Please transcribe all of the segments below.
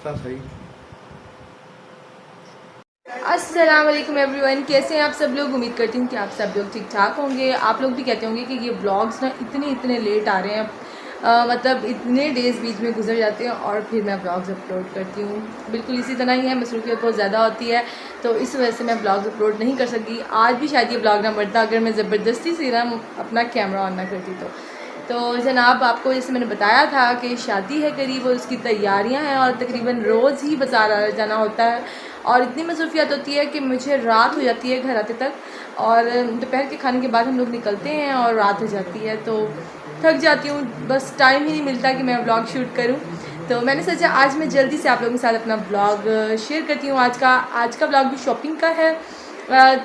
बता सही। अस्सलाम वालेकुम एवरीवन, कैसे हैं आप सब लोग। उम्मीद करती हूँ कि आप सब लोग ठीक ठाक होंगे। आप लोग भी कहते होंगे कि ये व्लॉग्स ना इतने लेट आ रहे हैं। मतलब इतने डेज़ बीच में गुजर जाते हैं और फिर मैं व्लॉग्स अपलोड करती हूँ। बिल्कुल इसी तरह ही है, मसरूफियत बहुत ज़्यादा होती है तो इस वजह से मैं व्लॉग्स अपलोड नहीं कर सकती। आज भी शायद ये व्लॉग ना बढ़ता अगर मैं ज़बरदस्ती से ना अपना कैमरा ऑन ना करती तो जनाब आपको जैसे मैंने बताया था कि शादी है करीब और उसकी तैयारियां हैं और तकरीबन रोज़ ही बाज़ार आ जाना होता है और इतनी मसरूफियत होती है कि मुझे रात हो जाती है घर आते तक। और दोपहर के खाने के बाद हम लोग निकलते हैं और रात हो जाती है तो थक जाती हूँ, बस टाइम ही नहीं मिलता कि मैं व्लॉग शूट करूँ। तो मैंने सोचा आज मैं जल्दी से आप लोगों के साथ अपना व्लॉग शेयर करती हूँ। आज का व्लॉग भी शॉपिंग का है।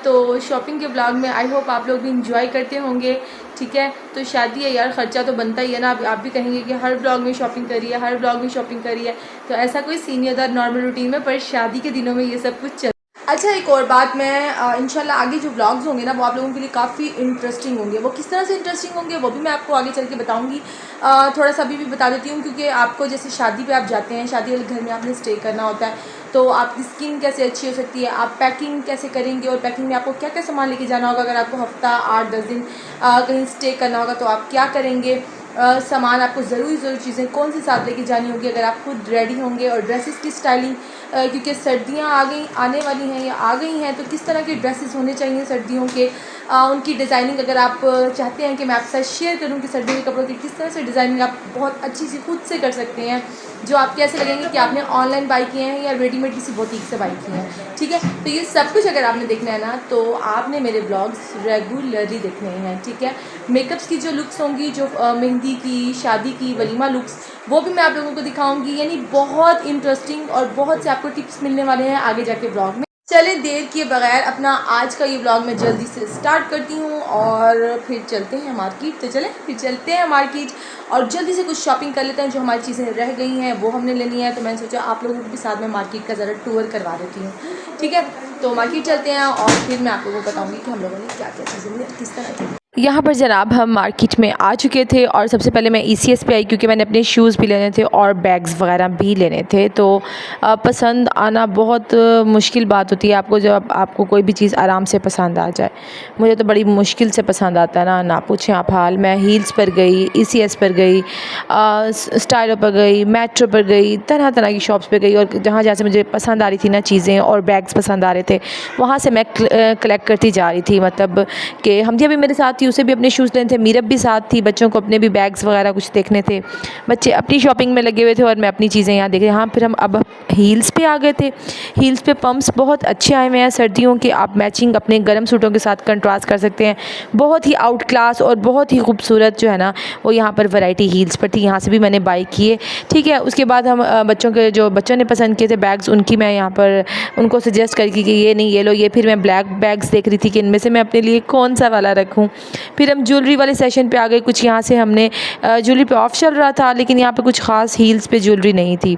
तो शॉपिंग के व्लॉग में आई होप आप लोग भी इंजॉय करते होंगे। ठीक है, तो शादी है यार, ख़र्चा तो बनता ही है ना। आप भी कहेंगे कि हर व्लॉग में शॉपिंग करिए, हर व्लॉग में शॉपिंग करिए, तो ऐसा कोई सीन नहीं होता नॉर्मल रूटीन में, पर शादी के दिनों में ये सब कुछ चल। अच्छा, एक और बात, मैं इंशाल्लाह आगे जो व्लॉग्स होंगे ना वो आप लोगों के लिए काफ़ी इंटरेस्टिंग होंगे। वो किस तरह से इंटरेस्टिंग होंगे वो भी मैं आपको आगे चल के बताऊंगी। थोड़ा सा अभी भी बता देती हूँ क्योंकि आपको जैसे शादी पे आप जाते हैं, शादी वाले घर में आपने स्टे करना होता है, तो आपकी स्किन कैसे अच्छी हो सकती है, आप पैकिंग कैसे करेंगे और पैकिंग में आपको क्या क्या सामान लेके जाना होगा। अगर आपको हफ्ता 8-10 दिन कहीं स्टे करना होगा तो आप क्या करेंगे। सामान आपको ज़रूरी चीज़ें कौन सी साथ लेके जानी होगी अगर आप खुद रेडी होंगे, और ड्रेसेस की स्टाइलिंग, क्योंकि सर्दियाँ आने वाली हैं या आ गई हैं, तो किस तरह के ड्रेसेस होने चाहिए सर्दियों के, उनकी डिज़ाइनिंग अगर आप चाहते हैं कि मैं आपके साथ शेयर करूं कि सर्दियों के कपड़ों की किस तरह से डिज़ाइनिंग आप बहुत अच्छी सी खुद से कर सकते हैं, जो आपके ऐसे लगेंगे कि आपने ऑनलाइन बाई किए हैं या रेडीमेड किसी बुटीक से बाई किए हैं। ठीक है, तो ये सब कुछ अगर आपने देखना है ना तो आपने मेरे ब्लॉग्स रेगुलरली देखने हैं। ठीक है, मेकअप्स की जो लुक्स होंगी, जो मेहंदी की, शादी की, वलीमा लुक्स, वो भी मैं आप लोगों को दिखाऊंगी। यानी बहुत इंटरेस्टिंग और बहुत से आपको टिप्स मिलने वाले हैं आगे जाके ब्लॉग में। चले देर किए बगैर अपना आज का ये व्लॉग मैं जल्दी से स्टार्ट करती हूँ और फिर चलते हैं मार्केट। तो चलें फिर चलते हैं मार्केट और जल्दी से कुछ शॉपिंग कर लेते हैं। जो हमारी चीज़ें रह गई हैं वो हमने लेनी है, तो मैंने सोचा आप लोगों को भी साथ में मार्केट का ज़रा टूर करवा देती हूँ। ठीक है, तो मार्केट चलते हैं और फिर मैं आप लोगों को बताऊँगी कि हम लोगों ने क्या क्या चीज़ें ली, किस तरह की। यहाँ पर जनाब हम मार्केट में आ चुके थे और सबसे पहले मैं ECS पे आई क्योंकि मैंने अपने शूज़ भी लेने थे और बैग्स वगैरह भी लेने थे। तो पसंद आना बहुत मुश्किल बात होती है आपको, जब आपको कोई भी चीज़ आराम से पसंद आ जाए। मुझे तो बड़ी मुश्किल से पसंद आता है ना पूछें आप हाल। मैं हील्स पर गई, ECS पर गई, स्टाइलो पर गई, मेट्रो पर गई, तरह तरह की शॉप्स पर गई, और जहाँ जहाँ से मुझे पसंद आ रही थी ना चीज़ें और बैग्स पसंद आ रहे थे वहाँ से मैं कलेक्ट करती जा रही थी। मतलब कि हमदिया भी मेरे साथ थी, उसे भी अपने शूज़ लेने थे, मीरब भी साथ थी, बच्चों को अपने भी बैग्स वगैरह कुछ देखने थे। बच्चे अपनी शॉपिंग में लगे हुए थे और मैं अपनी चीज़ें यहाँ देख रही। हाँ, फिर हम अब हील्स पे आ गए थे। हील्स पे पम्प्स बहुत अच्छे आए हुए हैं सर्दियों के, आप मैचिंग अपने गर्म सूटों के साथ कंट्रास्ट कर सकते हैं। बहुत ही आउट क्लास और बहुत ही खूबसूरत जो है ना वो यहाँ पर वैरायटी हील्स पर थी, यहाँ से भी मैंने बाई किए। ठीक है, उसके बाद हम बच्चों ने पसंद किए थे बैग्स, उनकी मैं यहाँ पर उनको सजेस्ट करके कि ये नहीं ये लो ये, फिर मैं ब्लैक बैग्स देख रही थी कि इनमें से मैं अपने लिए कौन सा वाला रखूँ। फिर हम ज्वेलरी वाले सेशन पे आ गए। कुछ यहाँ से हमने ज्वेलरी पे ऑफ चल रहा था लेकिन यहाँ पे कुछ ख़ास हील्स पे ज्वेलरी नहीं थी।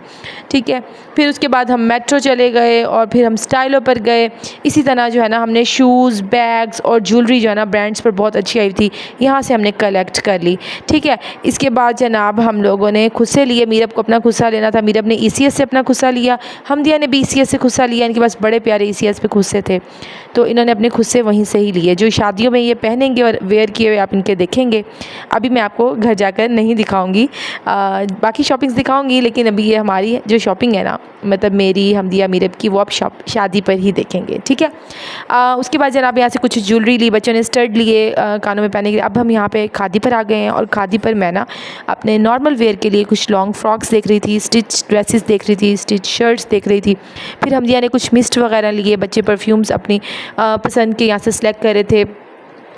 ठीक है, फिर उसके बाद हम मेट्रो चले गए और फिर हम स्टाइलो पर गए। इसी तरह जो है ना हमने शूज़, बैग्स और ज्वेलरी जो है ना ब्रांड्स पर बहुत अच्छी आई थी, यहाँ से हमने कलेक्ट कर ली। ठीक है, इसके बाद जनाब हम लोगों ने खुस्से लिए। मीरब को अपना खुस्सा लेना था, मीरब ने ECS से अपना खुस्सा लिया, हमदिया ने भी ECS से खुस्सा लिया। इनके पास बड़े प्यारे ECS पे खुस्से थे तो इन्होंने अपने खुस्से वहीं से ही लिए, जो शादियों में ये पहनेंगे और वेयर किए हुए आप इनके देखेंगे। अभी मैं आपको घर जाकर नहीं दिखाऊंगी, बाकी शॉपिंग्स दिखाऊंगी, लेकिन अभी ये हमारी जो शॉपिंग है ना, मतलब मेरी, हमदिया, मीरब की, वो आप शादी पर ही देखेंगे। ठीक है, उसके बाद जनाब यहाँ से कुछ ज्वेलरी ली, बच्चों ने स्टड लिए कानों में पहनने के लिए। अब हम यहाँ पे खादी पर आ गए हैं और खादी पर मैं ना अपने नॉर्मल वेयर के लिए कुछ लॉन्ग फ्रॉक्स देख रही थी, स्टिच ड्रेसेस देख रही थी, स्टिच शर्ट्स देख रही थी। फिर हमदिया ने कुछ मिस्ट वगैरह लिए, बच्चे परफ्यूम्स अपनी पसंद के यहाँ से सिलेक्ट कर रहे थे।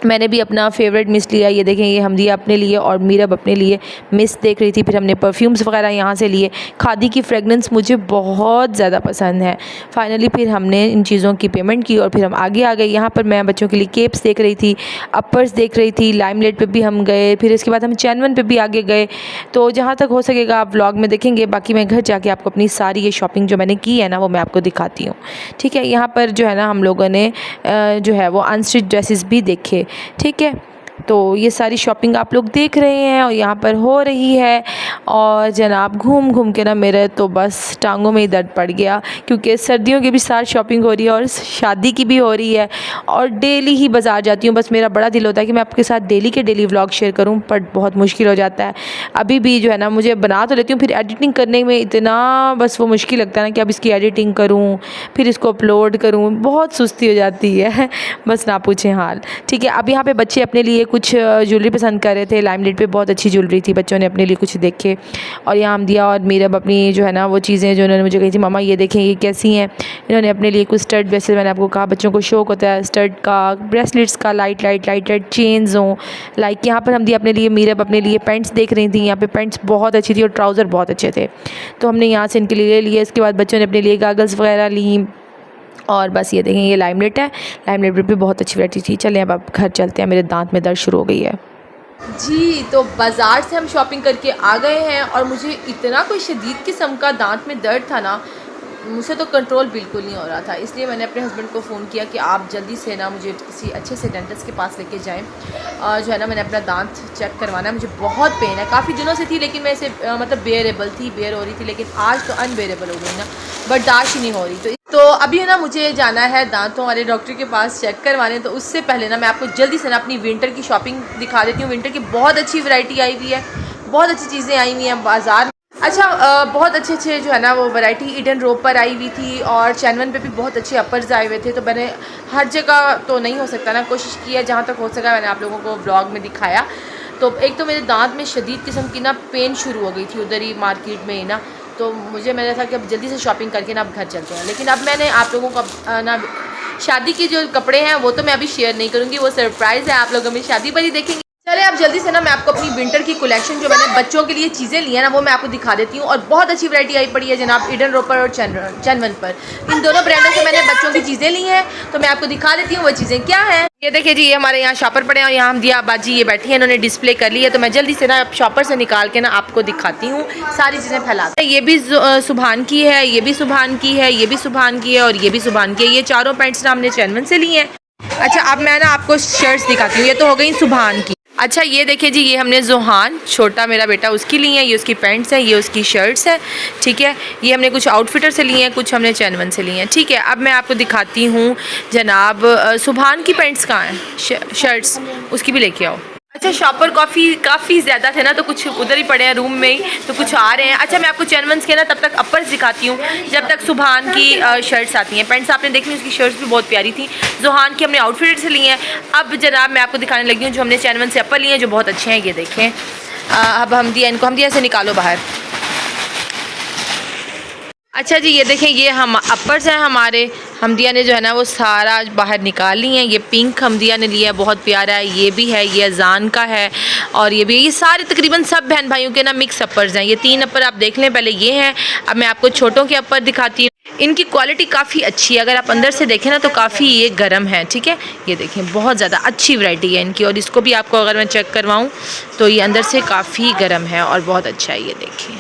मैंने भी अपना फेवरेट मिस्ट लिया, ये देखें, ये हमदिया अपने लिए और मीरब अपने लिए मिस्ट देख रही थी। फिर हमने परफ्यूम्स वगैरह यहाँ से लिए। खादी की फ्रेगनेंस मुझे बहुत ज़्यादा पसंद है। फाइनली फिर हमने इन चीज़ों की पेमेंट की और फिर हम आगे आ गए। यहाँ पर मैं बच्चों के लिए केप्स देख रही थी, अपर्स देख रही थी, लाइमलाइट पे भी हम गए। फिर इसके बाद हम चैनवन पे भी आगे गए। तो जहाँ तक हो सकेगा आप व्लॉग में देखेंगे, बाकी मैं घर जाके आपको अपनी सारी ये शॉपिंग जो मैंने की है ना वो मैं आपको दिखाती हूँ। ठीक है, यहाँ पर जो है ना हम लोगों ने जो है वो अनस्टिच ड्रेसेस भी देखे। ठीक है, तो ये सारी शॉपिंग आप लोग देख रहे हैं और यहाँ पर हो रही है। और जनाब घूम घूम के ना मेरे तो बस टांगों में ही दर्द पड़ गया, क्योंकि सर्दियों की भी साथ शॉपिंग हो रही है और शादी की भी हो रही है और डेली ही बाज़ार जाती हूँ। बस मेरा बड़ा दिल होता है कि मैं आपके साथ डेली के डेली व्लॉग शेयर करूँ, पर बहुत मुश्किल हो जाता है। अभी भी जो है ना, मुझे बना तो लेती हूँ, फिर एडिटिंग करने में इतना बस वो मुश्किल लगता है ना कि अब इसकी एडिटिंग करूँ, फिर इसको अपलोड करूँ, बहुत सुस्ती हो जाती है बस ना पूछें हाल। ठीक है, अब यहाँ पे बच्चे अपने लिए कुछ ज्वेलरी पसंद कर रहे थे। लाइमलाइट पे बहुत अच्छी ज्वेलरी थी, बच्चों ने अपने लिए कुछ देखे और यहाँ हम दिया और मीरब अपनी जो है ना वो चीज़ें जो उन्होंने मुझे कही थी, मामा ये देखें ये कैसी हैं, इन्होंने अपने लिए कुछ स्टड ब्रेसलेट, मैंने आपको कहा बच्चों को शौक होता है स्टड का, ब्रेसलेट्स का, लाइट चेन्स हों। लाइक यहाँ पर हम दिया अपने लिए, मीरब अपने लिए पैंट्स देख रही थी, यहाँ पे पैंट्स बहुत अच्छी थी और ट्राउज़र बहुत अच्छे थे, तो हमने यहाँ से इनके लिए ले लिए। इसके बाद बच्चों ने अपने लिए गागल्स वगैरह ली और बस ये देखें ये लाइमलाइट है, लाइमलाइट भी बहुत अच्छी वैरायटी थी। चलें अब घर चलते हैं, मेरे दांत में दर्द शुरू हो गई है जी। तो बाज़ार से हम शॉपिंग करके आ गए हैं और मुझे इतना कोई शदीद किस्म का दांत में दर्द था ना, मुझसे तो कंट्रोल बिल्कुल नहीं हो रहा था। इसलिए मैंने अपने हस्बैंड को फ़ोन किया कि आप जल्दी से ना मुझे किसी अच्छे से डेंटिस्ट के पास लेके जाएं। जो है ना मैंने अपना दांत चेक करवाना है, मुझे बहुत पेन है, काफ़ी दिनों से थी लेकिन मैं इसे मतलब बेयर हो रही थी, लेकिन आज तो अनबेरेबल हो गई ना, बर्दाश्त ही नहीं हो रही। तो अभी है ना मुझे जाना है दांतों वाले डॉक्टर के पास चेक करवाने। तो उससे पहले ना मैं आपको जल्दी से ना अपनी विंटर की शॉपिंग दिखा देती हूँ। विंटर की बहुत अच्छी वैरायटी आई हुई है, बहुत अच्छी चीज़ें आई हुई हैं बाज़ार। अच्छा बहुत अच्छे जो है ना वो वैरायटी ईडन रोड पर आई हुई थी और चैनवन पे भी बहुत अच्छे अपर्स आए हुए थे। तो मैंने हर जगह तो नहीं हो सकता ना, कोशिश की है जहाँ तक हो सका मैंने आप लोगों को व्लॉग में दिखाया। तो एक तो मेरे दांत में शदीद किस्म की ना पेन शुरू हो गई थी उधर ही मार्केट में ही ना, तो मैंने था कि अब जल्दी से शॉपिंग करके ना अब घर चलते हैं। लेकिन अब मैंने आप लोगों को ना शादी के जो कपड़े हैं वो तो मैं अभी शेयर नहीं करूँगी, वो सरप्राइज़ है, आप लोग हमें शादी पर ही देखेंगे। चले अब जल्दी से ना मैं आपको अपनी विंटर की कलेक्शन जो मैंने बच्चों के लिए चीज़ें ली हैं ना वो मैं आपको दिखा देती हूँ। और बहुत अच्छी वैरायटी आई पड़ी है जनाब ईडन रोपर और चैनवन पर, इन दोनों ब्रांडों से मैंने बच्चों की चीज़ें ली हैं, तो मैं आपको दिखा देती हूँ वो चीज़ें क्या हैं। ये देखिए जी, ये हमारे यहाँ शॉपर पड़े हैं और यहाँ हम दिया बाजी ये बैठी है, इन्होंने डिस्प्ले कर ली है। तो मैं जल्दी से ना शॉपर से निकाल के ना आपको दिखाती हूँ, सारी चीज़ें फैलाते हैं। ये भी सुभान की है, ये भी सुभान की है, ये भी सुभान की है और ये भी सुभान की है। ये चारों पैंट्स ना हमने चैनवन से ली हैं। अच्छा अब मैं ना आपको शर्ट्स दिखाती हूँ, ये तो हो गई सुभान की। अच्छा ये देखिए जी, ये हमने जोहान छोटा मेरा बेटा उसकी ली है, ये उसकी पैंट्स हैं, ये उसकी शर्ट्स हैं। ठीक है, ये हमने कुछ आउटफिटर से लिए हैं, कुछ हमने चैनवन से लिए हैं। ठीक है, अब मैं आपको दिखाती हूँ जनाब सुभान की पैंट्स कहाँ हैं, शर्ट्स उसकी भी लेके आओ। अच्छा शॉपर काफ़ी ज़्यादा थे ना, तो कुछ उधर ही पड़े हैं रूम में ही, तो कुछ आ रहे हैं। अच्छा मैं आपको चैनवंस के ना तब तक अपर्स दिखाती हूँ जब तक सुभान की शर्ट्स आती हैं। पैंट्स आपने देखनी, उसकी शर्ट्स भी बहुत प्यारी थी। जोहान की हमने आउटफिट से ली हैं। अब जनाब मैं आपको दिखाने लगी हूँ जो हमने चैनवन से अपर लिए हैं, जो बहुत अच्छे हैं। ये देखें, अब हम दिया से निकालो बाहर। अच्छा जी ये देखें, ये हम अपर्स हैं हमारे, हमदिया ने जो है ना वो सारा बाहर निकाल ली हैं। ये पिंक हमदिया ने लिया है, बहुत प्यारा है। ये भी है, ये अजान का है और ये भी, ये सारे तकरीबन सब बहन भाइयों के ना मिक्स अपर्स हैं। ये 3 अपर आप देख लें, पहले ये हैं। अब मैं आपको छोटों के अपर दिखाती हूँ। इनकी क्वालिटी काफ़ी अच्छी है, अगर आप अंदर से देखें ना तो काफ़ी ये गर्म है। ठीक है, ये देखें बहुत ज़्यादा अच्छी वैरायटी है इनकी। और इसको भी आपको अगर मैं चेक करवाऊँ तो ये अंदर से काफ़ी गर्म है और बहुत अच्छा है। ये देखिए,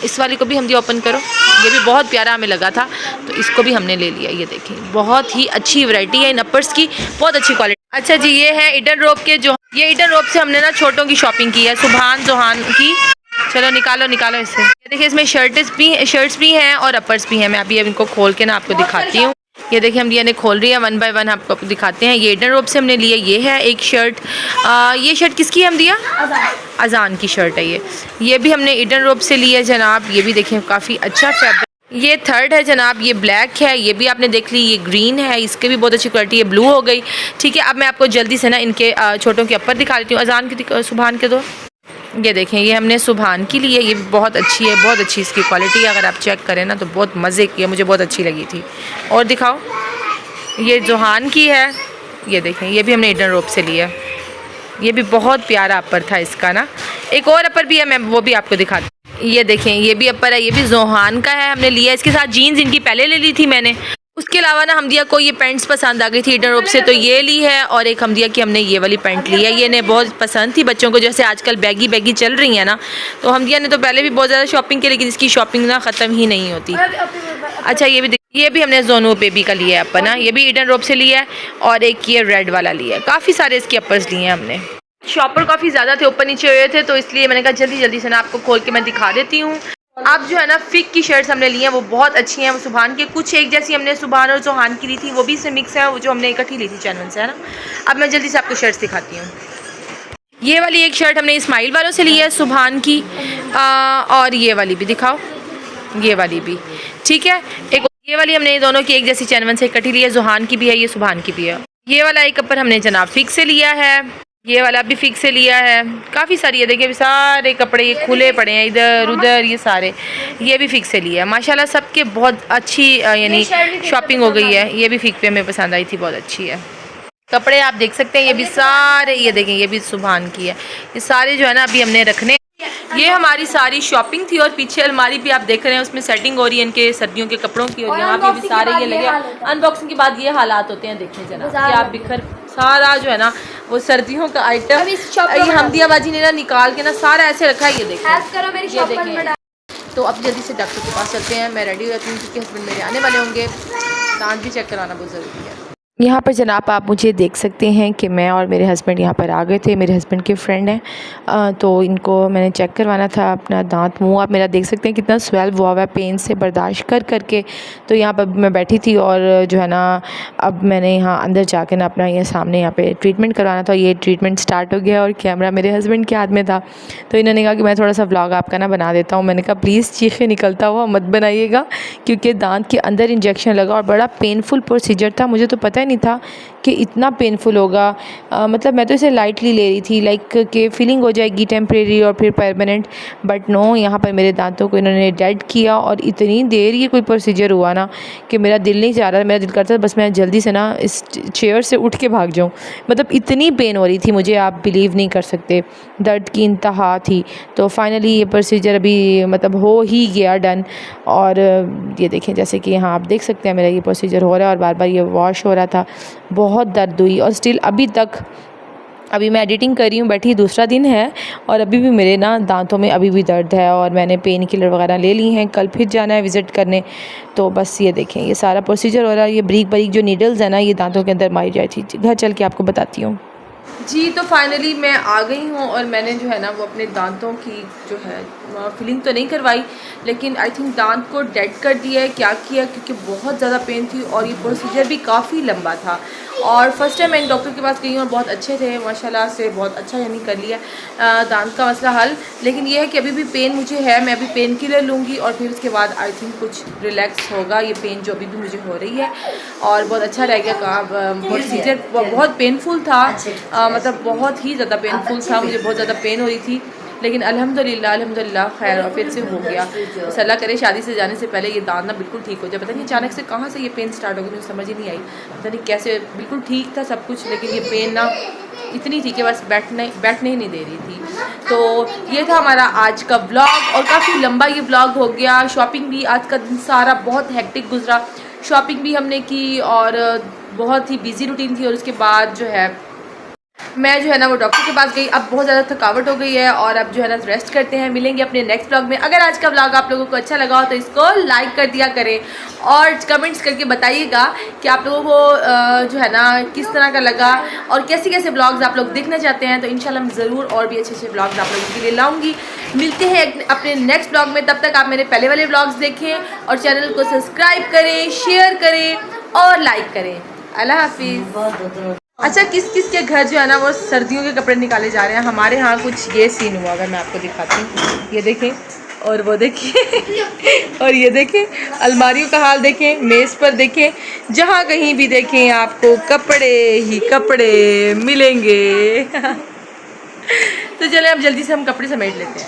इस वाली को भी हम ओपन करो, ये भी बहुत प्यारा हमें लगा था तो इसको भी हमने ले लिया। ये देखें बहुत ही अच्छी वैरायटी है इन अपर्स की, बहुत अच्छी क्वालिटी। अच्छा जी ये है ईडन रोप के, जो ये ईडन रोप से हमने ना छोटों की शॉपिंग की है, सुभान जोहान की। चलो निकालो इसे। ये देखिए इसमें शर्ट्स भी हैं और अपर्स भी हैं। मैं अभी इनको खोल के ना आपको दिखाती हूँ। ये देखिए हम ने खोल रही है, 1 बाय 1 आपको दिखाते हैं। ये ईडन रोप से हमने लिया, ये है एक शर्ट। ये शर्ट किसकी है हम दिया? अजान की शर्ट है ये भी हमने ईडन रोप से लिया जनाब। ये भी देखें काफ़ी अच्छा फैब्रिक। ये 3rd है जनाब, ये ब्लैक है, ये भी आपने देख ली। ये ग्रीन है, इसके भी बहुत अच्छी क्वालिटी है, ब्लू हो गई। ठीक है, अब मैं आपको जल्दी से ना इनके छोटों के अपर दिखा देती हूँ। अजान की सुभान के दो, ये देखें ये हमने सुभान की ली है, ये बहुत अच्छी है, बहुत अच्छी इसकी क्वालिटी है। अगर आप चेक करें ना तो बहुत मज़े की है, मुझे बहुत अच्छी लगी थी। और दिखाओ, ये जोहान की है, ये देखें ये भी हमने ईडन रोप से लिया। ये भी बहुत प्यारा अपर था इसका ना। एक और अपर भी है, मैं वो भी आपको दिखाती हूँ। ये देखें ये भी अपर है, ये भी जोहान का है, हमने लिया। इसके साथ जीन्स इनकी पहले ले ली थी मैंने। उसके अलावा ना हमदिया को ये पैंट्स पसंद आ गई थी ईडन रोप से, तो ये ली है। और एक हमदिया की हमने ये वाली पैंट ली है, ये ने बहुत पसंद थी बच्चों को, जैसे आजकल बैगी चल रही है ना, तो हमदिया ने तो पहले भी बहुत ज़्यादा शॉपिंग की, लेकिन इसकी शॉपिंग ना ख़त्म ही नहीं होती। अच्छा ये भी हमने जोनो बेबी का लिया है अपना, ये भी ईडन रोप से लिया है। और एक ये रेड वाला लिया है, काफ़ी सारे इसके अपर्स लिए हैं हमने। शॉपर काफ़ी ज़्यादा थे, ऊपर नीचे हुए थे, तो इसलिए मैंने कहा जल्दी जल्दी से ना आपको खोल के मैं दिखा देती हूँ। अब जो है ना फिक की शर्ट्स हमने ली हैं, वो बहुत अच्छी हैं। वो सुभान के कुछ एक जैसी हमने सुभान और चौहान की ली थी, वो भी इससे मिक्स है, वो जो हमने इकट्ठी ली थी चैनल से, है ना। अब मैं जल्दी से आपको शर्ट्स दिखाती हूँ। ये वाली एक शर्ट हमने इस्माइल वालों से ली है सुभान की, और ये वाली भी दिखाओ, ये वाली भी ठीक है। एक ये वाली हमने दोनों की एक जैसी चैनवन से इकट्ठी ली है, जुहान की भी है, ये सुभान की भी है। ये वाला एक कपड़ हमने जनाब फिक्स से लिया है, ये वाला भी फिक्स से लिया है। काफ़ी सारी है, देखिए सारे कपड़े ये खुले पड़े हैं इधर उधर, ये सारे ये भी फिक्स से लिया है। माशाल्लाह सबके बहुत अच्छी यानी शॉपिंग हो गई है। ये भी फिक्स पे हमें पसंद आई थी, बहुत अच्छी है। कपड़े आप देख सकते हैं, ये भी सारे, ये देखें ये भी सुभान की है। ये सारे जो है ना अभी हमने रखने। ये हमारी सारी शॉपिंग थी और पीछे अलमारी भी आप देख रहे हैं, उसमें सेटिंग हो रही है इनके सर्दियों के कपड़ों की, और यहाँ पे भी सारे ये लगे। अनबॉक्सिंग के बाद ये हालात होते हैं, देखें जना कि आप बिखर सारा जो है ना वो सर्दियों का आइटम ये हमदिया बाजी ने ना निकाल के ना सारा ऐसे रखा है। ये देखें, तो अब जल्दी से डॉक्टर के पास चलते हैं। मैं रेडी रहती हूँ क्योंकि हस्बैंड मेरे आने वाले होंगे, दांत भी चेक कराना बहुत ज़रूरी है। यहाँ पर जनाब आप मुझे देख सकते हैं कि मैं और मेरे हस्बैंड यहाँ पर आ गए थे। मेरे हस्बैंड के फ्रेंड हैं, तो इनको मैंने चेक करवाना था अपना दांत मुंह। आप मेरा देख सकते हैं कितना स्वेल्व हुआ है पेन से बर्दाश्त कर करके। तो यहाँ पर मैं बैठी थी और जो है ना अब मैंने यहाँ अंदर जाके ना अपना ये सामने यहाँ पे ट्रीटमेंट करवाना था। ये ट्रीटमेंट स्टार्ट हो गया और कैमरा मेरे हस्बैंड के हाथ में था, तो इन्होंने कहा कि मैं थोड़ा सा व्लॉग आपका ना बना देता हूँ। मैंने कहा प्लीज़ चीखे निकलता हुआ मत बनाइएगा, क्योंकि दांत के अंदर इंजेक्शन लगा और बड़ा पेनफुल प्रोसीजर था। मुझे तो पता नहीं था कि इतना पेनफुल होगा। मतलब मैं तो इसे लाइटली ले रही थी, लाइक कि फीलिंग हो जाएगी टेम्परेरी और फिर परमानेंट, बट नो, यहाँ पर मेरे दांतों को इन्होंने डेड किया और इतनी देर ये कोई प्रोसीजर हुआ ना कि मेरा दिल नहीं चाह रहा। मेरा दिल करता बस मैं जल्दी से ना इस चेयर से उठ के भाग जाऊँ। मतलब इतनी पेन हो रही थी मुझे, आप बिलीव नहीं कर सकते, दर्द की इंतहा थी। तो फाइनली ये प्रोसीजर अभी मतलब हो ही गया डन। और ये देखें जैसे कि यहाँ आप देख सकते हैं मेरा ये प्रोसीजर हो रहा है और बार बार ये वॉश हो रहा था। बहुत दर्द हुई और स्टिल अभी तक, अभी मैं एडिटिंग कर रही हूँ, बैठी दूसरा दिन है और अभी भी मेरे ना दांतों में अभी भी दर्द है। और मैंने पेन किलर वगैरह ले ली हैं, कल फिर जाना है विज़िट करने। तो बस ये देखें ये सारा प्रोसीजर हो रहा है। ये बारीक बारीक जो नीडल्स है ना ये दांतों के अंदर मारी जाती थी। घर चल के आपको बताती हूँ जी। तो फाइनली मैं आ गई हूँ और मैंने जो है ना वो अपने दांतों की जो है फिलिंग तो नहीं करवाई, लेकिन आई थिंक दांत को डेड कर दिया है। क्या किया, क्योंकि बहुत ज़्यादा पेन थी और ये प्रोसीजर भी काफ़ी लंबा था। और फर्स्ट टाइम मैं डॉक्टर के पास गई हूँ और बहुत अच्छे थे माशाल्लाह से, बहुत अच्छा यानी कर लिया दांत का मसला हल। लेकिन ये है कि अभी भी पेन मुझे है, मैं अभी पेन किलर लूँगी और फिर उसके बाद आई थिंक कुछ रिलैक्स होगा ये पेन जो अभी भी मुझे हो रही है। और बहुत अच्छा रह गया प्रोसीजर, बहुत पेनफुल था, मतलब बहुत ही ज़्यादा पेनफुल था, मुझे बहुत ज़्यादा पेन हो रही थी। लेकिन अल्हम्दुलिल्लाह खैर और फिर से हो गया। बस अल्लाह करे शादी से जाने से पहले ये दांत ना बिल्कुल ठीक हो जाए। पता नहीं अचानक से कहाँ से ये पेन स्टार्ट हो गई, मुझे समझ ही नहीं आई। पता नहीं कैसे, बिल्कुल ठीक था सब कुछ, लेकिन ये पेन ना इतनी थी कि बस बैठने ही नहीं दे रही थी। तो ये था हमारा आज का व्लॉग और काफ़ी लंबा ये व्लॉग हो गया। शॉपिंग भी आज का दिन सारा बहुत हेक्टिक गुजरा, शॉपिंग भी हमने की और बहुत ही बिजी रूटीन थी। और उसके बाद जो है मैं जो है ना वो डॉक्टर के पास गई। अब बहुत ज़्यादा थकावट हो गई है और अब जो है ना रेस्ट करते हैं। मिलेंगे अपने नेक्स्ट व्लॉग में। अगर आज का व्लॉग आप लोगों को अच्छा लगा हो तो इसको लाइक कर दिया करें और कमेंट्स करके बताइएगा कि आप लोगों को जो है ना किस तरह का लगा और कैसे कैसे व्लॉग्स आप लोग देखना चाहते हैं। तो इंशाल्लाह मैं ज़रूर और भी अच्छे अच्छे व्लॉग्स आप लोगों के लिए लाऊंगी। मिलते हैं अपने नेक्स्ट व्लॉग में, तब तक आप मेरे पहले वाले व्लॉग्स देखें और चैनल को सब्सक्राइब करें, शेयर करें और लाइक करें। अल्लाह हाफिज़। अच्छा, किस किस के घर जो है ना वो सर्दियों के कपड़े निकाले जा रहे हैं। हमारे यहाँ कुछ ये सीन हुआ, अगर मैं आपको दिखाती हूँ, ये देखें और वो देखिए और ये देखें, अलमारियों का हाल देखें, मेज़ पर देखें, जहाँ कहीं भी देखें आपको कपड़े ही कपड़े मिलेंगे तो चलें अब जल्दी से हम कपड़े समेट लेते हैं।